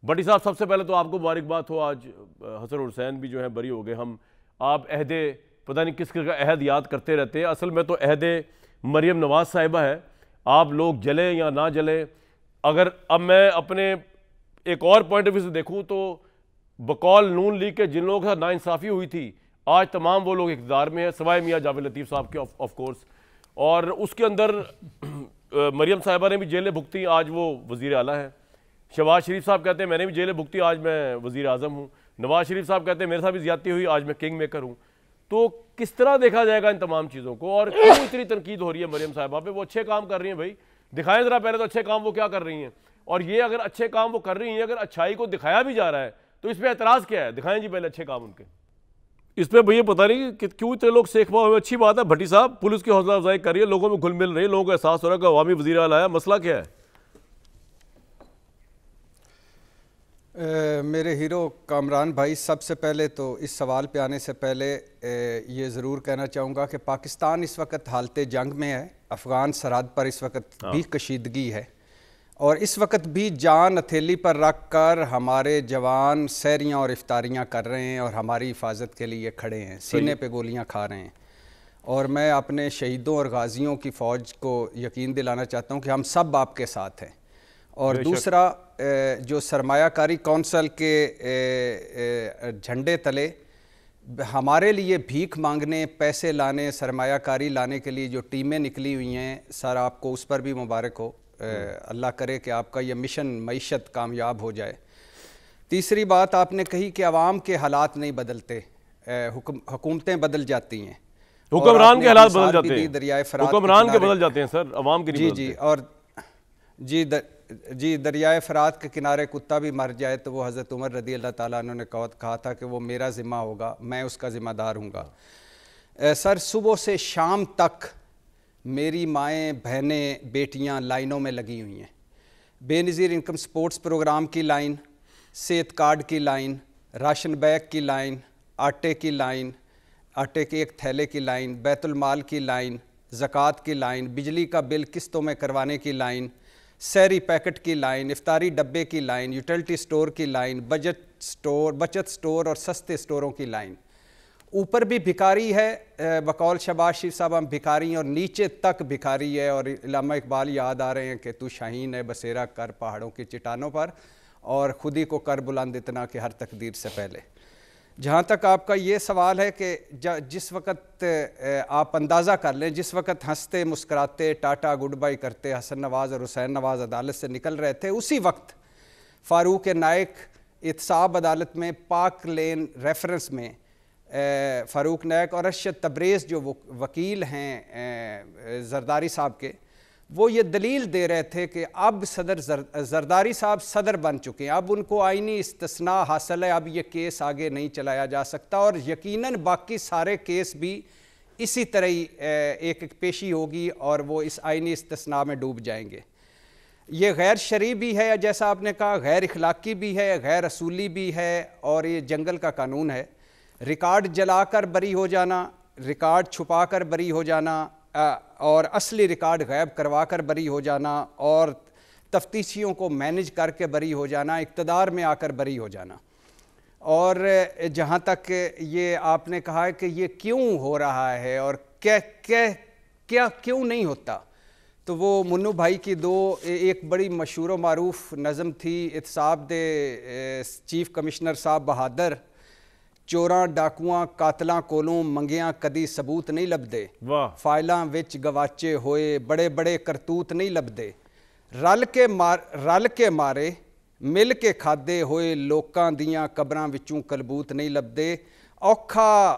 بٹی صاحب سب سے پہلے تو آپ کو مبارکباد ہو، آج حسن اور حسین بھی جو ہیں بری ہو گئے. ہم آپ عہد پتہ نہیں کس کا عہد یاد کرتے رہتے ہیں، اصل میں تو عہد مریم نواز صاحبہ ہے. آپ لوگ جلیں یا نہ جلیں، اگر اب میں اپنے ایک اور پوائنٹ آف ویو سے دیکھوں تو بقول نون لیگ کے جن لوگوں کے ساتھ ناانصافی ہوئی تھی آج تمام وہ لوگ اقتدار میں ہیں سوائے میاں جاوید لطیف صاحب کے آف کورس. اور اس کے اندر مریم صاحبہ نے بھی جیلیں بھگتی، آج وہ وزیر اعلیٰ ہیں. شہباز شریف صاحب کہتے ہیں میں نے بھی جیلیں بھگتی، آج میں وزیر اعظم ہوں. نواز شریف صاحب کہتے ہیں میرے ساتھ بھی زیادتی ہوئی، آج میں کنگ میکر ہوں. تو کس طرح دیکھا جائے گا ان تمام چیزوں کو، اور کیوں اتنی تنقید ہو رہی ہے مریم صاحبہ پہ؟ وہ اچھے کام کر رہی ہیں بھائی، دکھائیں ذرا پہلے تو اچھے کام وہ کیا کر رہی ہیں. اور یہ اگر اچھے کام وہ کر رہی ہیں، اگر اچھائی کو دکھایا بھی جا رہا ہے تو اس پہ اعتراض کیا ہے؟ دکھائیں جی پہلے اچھے کام ان کے. اس پہ بھئی پتہ نہیں کہ کیوں اتنے لوگ سیکھ پاؤ. اچھی بات ہے بھٹی صاحب، پولیس کی حوصلہ افزائی کر رہی ہے، لوگوں میں گھل مل رہی ہے، لوگوں کو احساس ہو رہا ہے کہ عوامی وزیر اعلیٰ آیا، مسئلہ کیا ہے؟ میرے ہیرو کامران بھائی، سب سے پہلے تو اس سوال پہ آنے سے پہلے یہ ضرور کہنا چاہوں گا کہ پاکستان اس وقت حالت جنگ میں ہے. افغان سرحد پر اس وقت بھی کشیدگی ہے، اور اس وقت بھی جان ہتھیلی پر رکھ کر ہمارے جوان سحریاں اور افطاریاں کر رہے ہیں اور ہماری حفاظت کے لیے کھڑے ہیں، سینے پہ گولیاں کھا رہے ہیں. اور میں اپنے شہیدوں اور غازیوں کی فوج کو یقین دلانا چاہتا ہوں کہ ہم سب آپ کے ساتھ ہیں. اور دوسرا، جو سرمایہ کاری کونسل کے جھنڈے تلے ہمارے لیے بھیک مانگنے، پیسے لانے، سرمایہ کاری لانے کے لیے جو ٹیمیں نکلی ہوئی ہیں، سر آپ کو اس پر بھی مبارک ہو. اللہ کرے کہ آپ کا یہ مشن معیشت کامیاب ہو جائے. تیسری بات آپ نے کہی کہ عوام کے حالات نہیں بدلتے، حکومتیں بدل جاتی ہیں. حکمران کے حالات بدل جاتے ہیں، حکمران کے بدل جاتے ہیں سر، عوام کے نہیں بدلتے. جی اور جی دریائے فرات کے کنارے کتا بھی مر جائے تو وہ حضرت عمر رضی اللہ تعالیٰ عنہ نے کہا تھا کہ وہ میرا ذمہ ہوگا، میں اس کا ذمہ دار ہوں گا. سر صبح سے شام تک میری مائیں، بہنیں، بیٹیاں لائنوں میں لگی ہوئی ہیں. بے نظیر انکم سپورٹس پروگرام کی لائن، صحت کارڈ کی لائن، راشن بیگ کی لائن، آٹے کی لائن، آٹے کے ایک تھیلے کی لائن، بیت المال کی لائن، زکوٰۃ کی لائن، بجلی کا بل قسطوں میں کروانے کی لائن، سحری پیکٹ کی لائن، افطاری ڈبے کی لائن، یوٹیلٹی سٹور کی لائن، بچت سٹور اور سستے سٹوروں کی لائن. اوپر بھی بھکاری ہے، بقول شہباز شریف صاحب ہم بھکاری ہیں، اور نیچے تک بھکاری ہے. اور علامہ اقبال یاد آ رہے ہیں کہ تو شاہین ہے بسیرا کر پہاڑوں کی چٹانوں پر، اور خود ہی کو کر بلند اتنا کہ ہر تقدیر سے پہلے. جہاں تک آپ کا یہ سوال ہے کہ جس وقت آپ اندازہ کر لیں، جس وقت ہنستے مسکراتے ٹاٹا گڈ بائی کرتے حسن نواز اور حسین نواز عدالت سے نکل رہے تھے، اسی وقت فاروق نائک احتساب عدالت میں پاک لین ریفرنس میں فاروق نائک اور ارشد تبریز جو وکیل ہیں زرداری صاحب کے، وہ یہ دلیل دے رہے تھے کہ اب صدر زرداری صاحب صدر بن چکے ہیں، اب ان کو آئینی استثناء حاصل ہے، اب یہ کیس آگے نہیں چلایا جا سکتا، اور یقیناً باقی سارے کیس بھی اسی طرح ہی ایک پیشی ہوگی اور وہ اس آئینی استثناء میں ڈوب جائیں گے. یہ غیر شرعی بھی ہے، جیسا آپ نے کہا، غیر اخلاقی بھی ہے، غیر اصولی بھی ہے، اور یہ جنگل کا قانون ہے. ریکارڈ جلا کر بری ہو جانا، ریکارڈ چھپا کر بری ہو جانا، اور اصلی ریکارڈ غائب کروا کر بری ہو جانا، اور تفتیشیوں کو مینج کر کے بری ہو جانا، اقتدار میں آ کر بری ہو جانا. اور جہاں تک یہ آپ نے کہا کہ یہ کیوں ہو رہا ہے اور کیا کیوں نہیں ہوتا، تو وہ منو بھائی کی ایک بڑی مشہور و معروف نظم تھی، احتساب دے چیف کمشنر صاحب بہادر، چوراں ڈاکواں قاتلاں کولوں منگیاں کدی ثبوت نہیں لبدے، فائلاں وچ گواچے ہوئے بڑے بڑے کرتوت نہیں لبدے، رل کے مارے مل کے کھادے ہوئے لوکاں دیاں قبراں وچوں کلبوت نہیں لبدے، اوکھا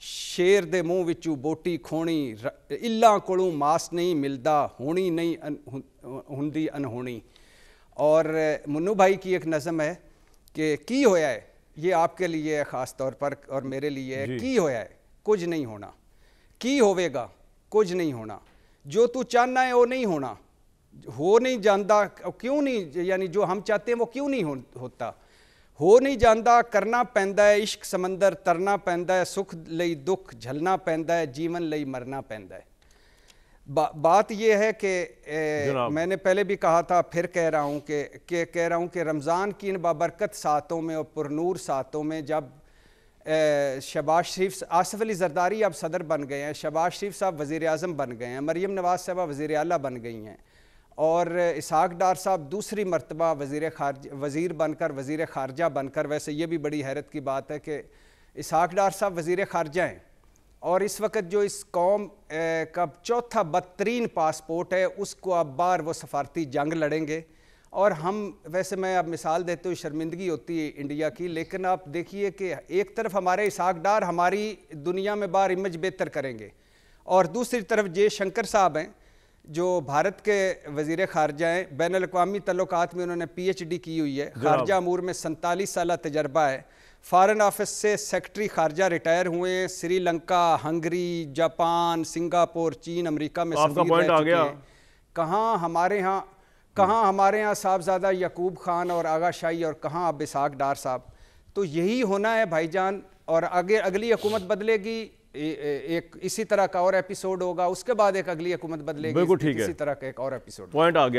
شیر دے منہ وچوں بوٹی کھونی، الاں کولوں ماس نہیں ملدا ہونی نہیں ہندی انہونی. اور منو بھائی کی ایک نظم ہے کہ کی ہویا ہے، یہ آپ کے لیے ہے خاص طور پر اور میرے لیے ہے، کی ہویا ہے کچھ نہیں ہونا، کی ہوئے گا کچھ نہیں ہونا، جو تو چاہنا ہے وہ نہیں ہونا، ہو نہیں جاندا کیوں نہیں، یعنی جو ہم چاہتے ہیں وہ کیوں نہیں ہوتا، ہو نہیں جاندا کرنا پیندا ہے، عشق سمندر ترنا پیندا ہے، سکھ لئی دکھ جھلنا پیندا ہے، جیون لئی مرنا پیندا ہے. بات یہ ہے کہ میں نے پہلے بھی کہا تھا، پھر کہہ رہا ہوں کہ رمضان کی ان بابرکت ساعتوں میں اور پرنور ساعتوں میں جب شہباز شریف، آصف علی زرداری اب صدر بن گئے ہیں، شہباز شریف صاحب وزیر اعظم بن گئے ہیں، مریم نواز صاحبہ وزیر اعلیٰ بن گئی ہیں، اور اسحاق ڈار صاحب دوسری مرتبہ وزیر بن کر، وزیر خارجہ بن کر، ویسے یہ بھی بڑی حیرت کی بات ہے کہ اسحاق ڈار صاحب وزیر خارجہ ہیں، اور اس وقت جو اس قوم کا چوتھا بدترین پاسپورٹ ہے اس کو اب بار وہ سفارتی جنگ لڑیں گے، اور ہم ویسے میں اب مثال دیتے ہوئے شرمندگی ہوتی ہے انڈیا کی، لیکن آپ دیکھیے کہ ایک طرف ہمارے اسحاق ڈار ہماری دنیا میں باہر امیج بہتر کریں گے، اور دوسری طرف جے شنکر صاحب ہیں جو بھارت کے وزیر خارجہ ہیں، بین الاقوامی تعلقات میں انہوں نے پی ایچ ڈی کی ہوئی ہے، خارجہ امور میں 47 سالہ تجربہ ہے، فارن آفس سے سیکٹری خارجہ ریٹائر ہوئے ہیں، Sri Lanka, Hungary, Japan, Singapore, چین، امریکہ میں سفیر رہ چکے ہیں۔ کہاں ہمارے ہاں صاحبزادہ یعقوب خان اور آغا شاہی، اور کہاں اب اسحاق ڈار صاحب؟ تو یہی ہونا ہے بھائی جان، اور اگلی حکومت بدلے گی، ایک اسی طرح کا اور ایپیسوڈ ہوگا، اس کے بعد ایک اگلی حکومت بدلے گی، اسی طرح کا ایک اور ایپیسوڈ۔ پوائنٹ آ گیا۔